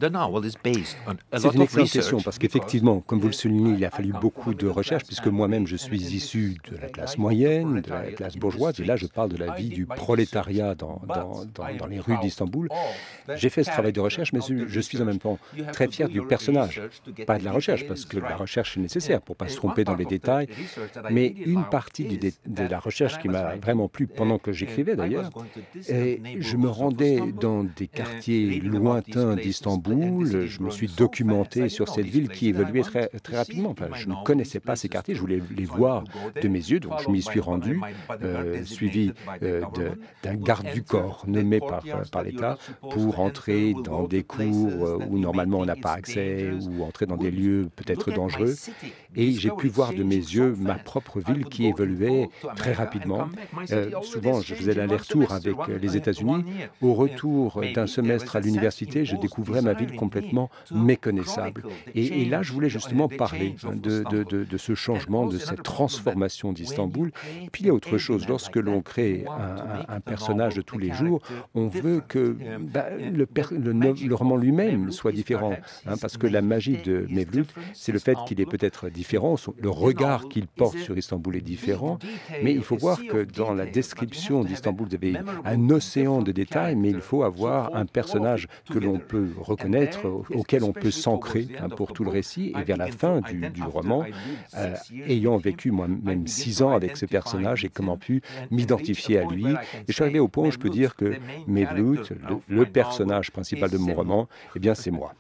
C'est une excellente question parce qu'effectivement, comme vous le soulignez, il a fallu beaucoup de recherches puisque moi-même je suis issu de la classe moyenne, de la classe bourgeoise, et là je parle de la vie du prolétariat dans les rues d'Istanbul. J'ai fait ce travail de recherche, mais je suis en même temps très fier du personnage, pas de la recherche, parce que la recherche est nécessaire pour pas se tromper dans les détails, mais une partie de la recherche qui m'a vraiment plu pendant que j'écrivais d'ailleurs, et je me rendais dans des quartiers lointains d'Istanbul, je me suis documenté sur cette ville qui évoluait très, très rapidement. Enfin, je ne connaissais pas ces quartiers, je voulais les voir de mes yeux, donc je m'y suis rendu, suivi d'un garde du corps nommé par l'État pour entrer dans des cours où normalement on n'a pas accès ou entrer dans des lieux peut-être dangereux. Et j'ai pu voir de mes yeux ma propre ville qui évoluait très rapidement. Souvent, je faisais l'aller-retour avec les États-Unis. Au retour d'un semestre à l'université, je découvrais ma ville complètement méconnaissable. Et là, je voulais justement parler hein, de ce changement, de cette transformation d'Istanbul. Puis il y a autre chose, lorsque l'on crée un personnage de tous les jours, on veut que le roman lui-même soit différent, hein, parce que la magie de Mevlüt, c'est le fait qu'il est peut-être différent, le regard qu'il porte sur Istanbul est différent, mais il faut voir que dans la description d'Istanbul, vous avez un océan de détails, mais il faut avoir un personnage que l'on peut reconnaître, auquel on peut s'ancrer hein, pour tout le récit, et vers la fin du roman, ayant vécu moi-même 6 ans avec ce personnage, et comment pu m'identifier à lui. Et je suis arrivé au point où je peux dire que Mevlüt, le personnage principal de mon roman, eh bien c'est moi.